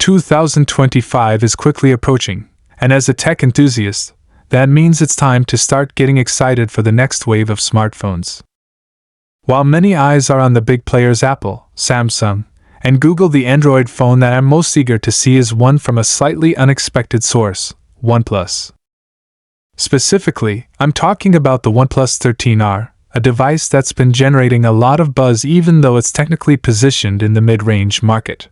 2025 is quickly approaching, and as a tech enthusiast, that means it's time to start getting excited for the next wave of smartphones. While many eyes are on the big players Apple, Samsung, and Google, the Android phone that I'm most eager to see is one from a slightly unexpected source, OnePlus. Specifically, I'm talking about the OnePlus 13R, a device that's been generating a lot of buzz even though it's technically positioned in the mid-range market.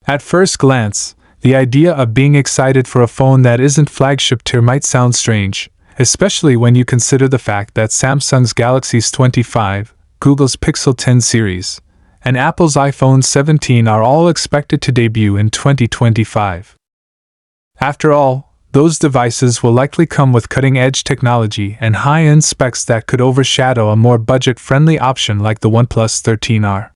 At first glance, the idea of being excited for a phone that isn't flagship tier might sound strange, especially when you consider the fact that Samsung's Galaxy S25, Google's Pixel 10 series, and Apple's iPhone 17 are all expected to debut in 2025. After all, those devices will likely come with cutting-edge technology and high-end specs that could overshadow a more budget-friendly option like the OnePlus 13R.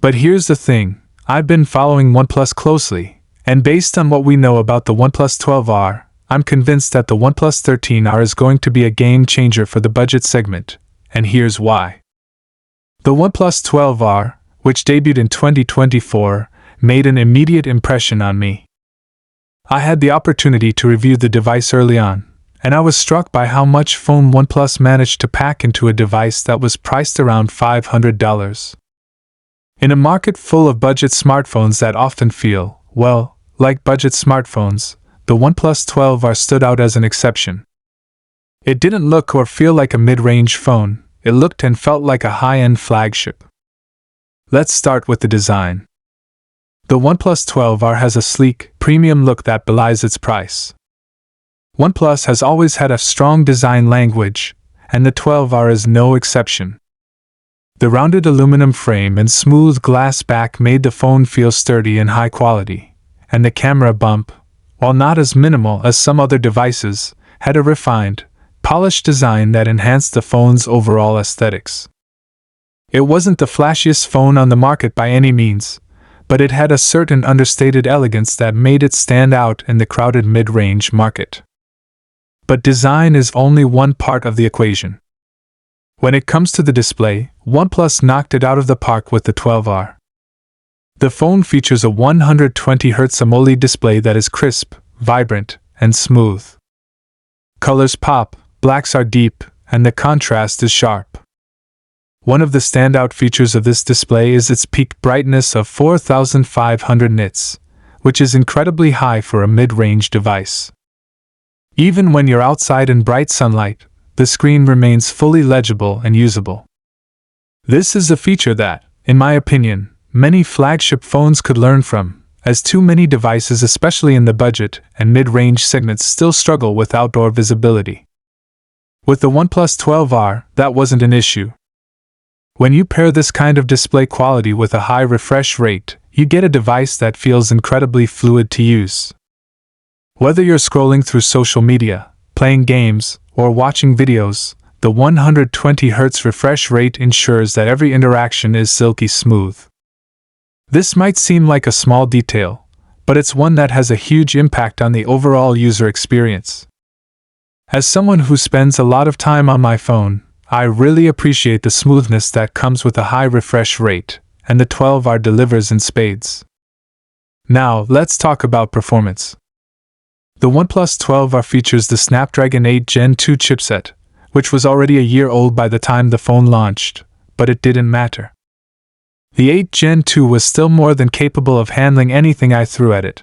But here's the thing, I've been following OnePlus closely, and based on what we know about the OnePlus 12R, I'm convinced that the OnePlus 13R is going to be a game-changer for the budget segment, and here's why. The OnePlus 12R, which debuted in 2024, made an immediate impression on me. I had the opportunity to review the device early on, and I was struck by how much foam OnePlus managed to pack into a device that was priced around $500. In a market full of budget smartphones that often feel, well, like budget smartphones, the OnePlus 12R stood out as an exception. It didn't look or feel like a mid-range phone, it looked and felt like a high-end flagship. Let's start with the design. The OnePlus 12R has a sleek, premium look that belies its price. OnePlus has always had a strong design language, and the 12R is no exception. The rounded aluminum frame and smooth glass back made the phone feel sturdy and high quality, and the camera bump, while not as minimal as some other devices, had a refined, polished design that enhanced the phone's overall aesthetics. It wasn't the flashiest phone on the market by any means, but it had a certain understated elegance that made it stand out in the crowded mid-range market. But design is only one part of the equation. When it comes to the display, OnePlus knocked it out of the park with the 12R. The phone features a 120Hz AMOLED display that is crisp, vibrant, and smooth. Colors pop, blacks are deep, and the contrast is sharp. One of the standout features of this display is its peak brightness of 4500 nits, which is incredibly high for a mid-range device. Even when you're outside in bright sunlight, the screen remains fully legible and usable. This is a feature that, in my opinion, many flagship phones could learn from, as too many devices, especially in the budget and mid-range segments, still struggle with outdoor visibility. With the OnePlus 12R, that wasn't an issue. When you pair this kind of display quality with a high refresh rate, you get a device that feels incredibly fluid to use. Whether you're scrolling through social media, playing games, or watching videos, the 120Hz refresh rate ensures that every interaction is silky smooth. This might seem like a small detail, but it's one that has a huge impact on the overall user experience. As someone who spends a lot of time on my phone, I really appreciate the smoothness that comes with a high refresh rate, and the 12R delivers in spades. Now, let's talk about performance. The OnePlus 12R features the Snapdragon 8 Gen 2 chipset, which was already a year old by the time the phone launched, but it didn't matter. The 8 Gen 2 was still more than capable of handling anything I threw at it.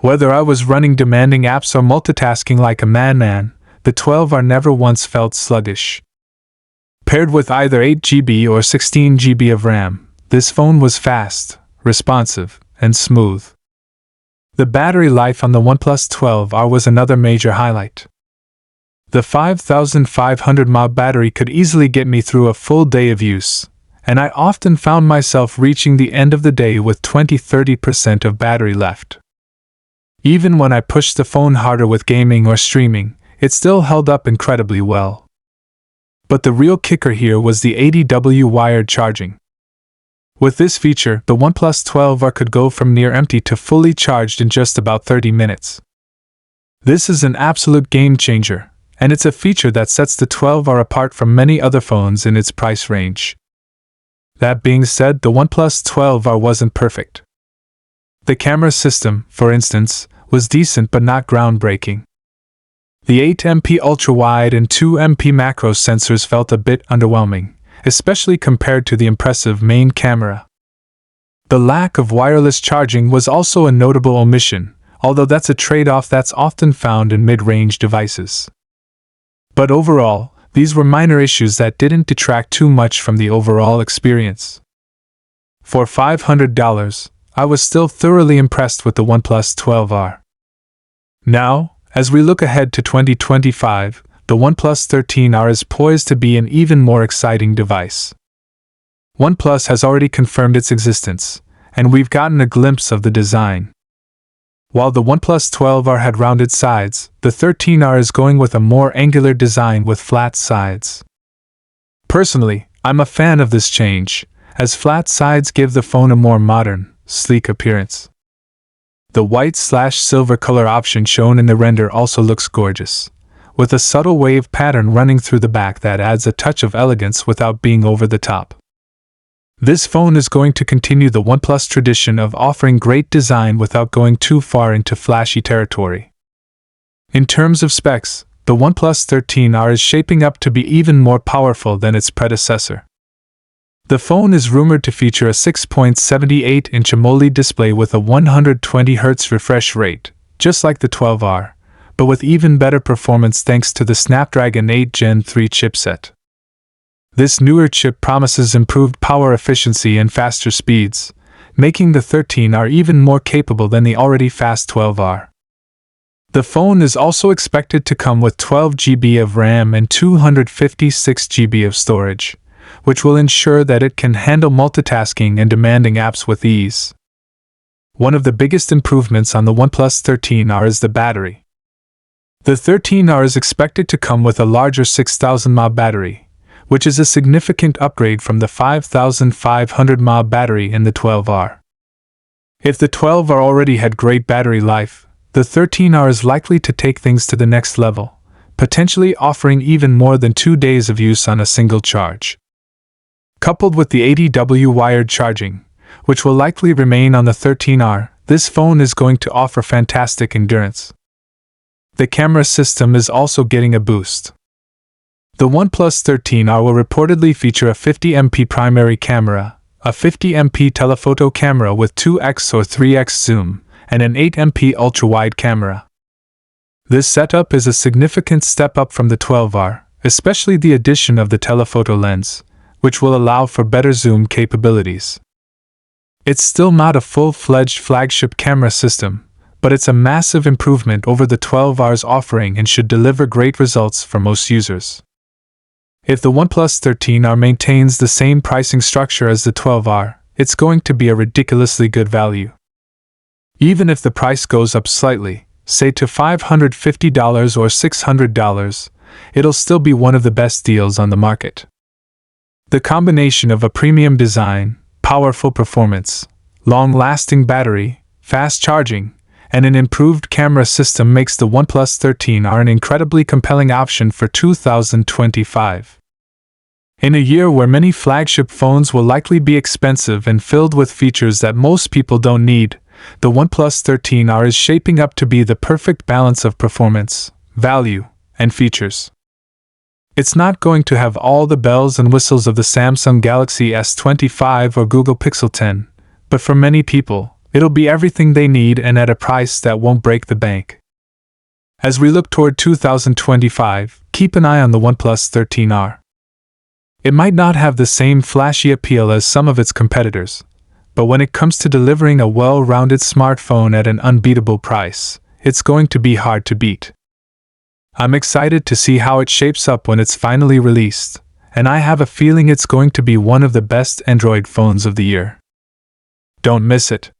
Whether I was running demanding apps or multitasking like a madman, the 12R never once felt sluggish. Paired with either 8GB or 16GB of RAM, this phone was fast, responsive, and smooth. The battery life on the OnePlus 12R was another major highlight. The 5500 mAh battery could easily get me through a full day of use, and I often found myself reaching the end of the day with 20–30% of battery left. Even when I pushed the phone harder with gaming or streaming, it still held up incredibly well. But the real kicker here was the 80W wired charging. With this feature, the OnePlus 12R could go from near empty to fully charged in just about 30 minutes. This is an absolute game changer, and it's a feature that sets the 12R apart from many other phones in its price range. That being said, the OnePlus 12R wasn't perfect. The camera system, for instance, was decent but not groundbreaking. The 8MP ultra-wide and 2MP macro sensors felt a bit underwhelming, especially compared to the impressive main camera. The lack of wireless charging was also a notable omission, although that's a trade-off that's often found in mid-range devices. But overall, these were minor issues that didn't detract too much from the overall experience. For $500, I was still thoroughly impressed with the OnePlus 12R. Now, as we look ahead to 2025, the OnePlus 13R is poised to be an even more exciting device. OnePlus has already confirmed its existence, and we've gotten a glimpse of the design. While the OnePlus 12R had rounded sides, the 13R is going with a more angular design with flat sides. Personally, I'm a fan of this change, as flat sides give the phone a more modern, sleek appearance. The white/silver color option shown in the render also looks gorgeous, with a subtle wave pattern running through the back that adds a touch of elegance without being over the top. This phone is going to continue the OnePlus tradition of offering great design without going too far into flashy territory. In terms of specs, the OnePlus 13R is shaping up to be even more powerful than its predecessor. The phone is rumored to feature a 6.78-inch AMOLED display with a 120Hz refresh rate, just like the 12R, but with even better performance thanks to the Snapdragon 8 Gen 3 chipset. This newer chip promises improved power efficiency and faster speeds, making the 13R even more capable than the already fast 12R. The phone is also expected to come with 12GB of RAM and 256GB of storage, which will ensure that it can handle multitasking and demanding apps with ease. One of the biggest improvements on the OnePlus 13R is the battery. The 13R is expected to come with a larger 6000 mAh battery, which is a significant upgrade from the 5500 mAh battery in the 12R. If the 12R already had great battery life, the 13R is likely to take things to the next level, potentially offering even more than 2 days of use on a single charge. Coupled with the 80W wired charging, which will likely remain on the 13R, this phone is going to offer fantastic endurance. The camera system is also getting a boost. The OnePlus 13R will reportedly feature a 50MP primary camera, a 50MP telephoto camera with 2x or 3x zoom, and an 8MP ultra-wide camera. This setup is a significant step up from the 12R, especially the addition of the telephoto lens, which will allow for better zoom capabilities. It's still not a full-fledged flagship camera system, but it's a massive improvement over the 12R's offering and should deliver great results for most users. If the OnePlus 13R maintains the same pricing structure as the 12R, it's going to be a ridiculously good value. Even if the price goes up slightly, say to $550 or $600, it'll still be one of the best deals on the market. The combination of a premium design, powerful performance, long-lasting battery, fast charging, and an improved camera system makes the OnePlus 13R an incredibly compelling option for 2025. In a year where many flagship phones will likely be expensive and filled with features that most people don't need, the OnePlus 13R is shaping up to be the perfect balance of performance, value, and features. It's not going to have all the bells and whistles of the Samsung Galaxy S25 or Google Pixel 10, but for many people, it'll be everything they need and at a price that won't break the bank. As we look toward 2025, keep an eye on the OnePlus 13R. It might not have the same flashy appeal as some of its competitors, but when it comes to delivering a well-rounded smartphone at an unbeatable price, it's going to be hard to beat. I'm excited to see how it shapes up when it's finally released, and I have a feeling it's going to be one of the best Android phones of the year. Don't miss it.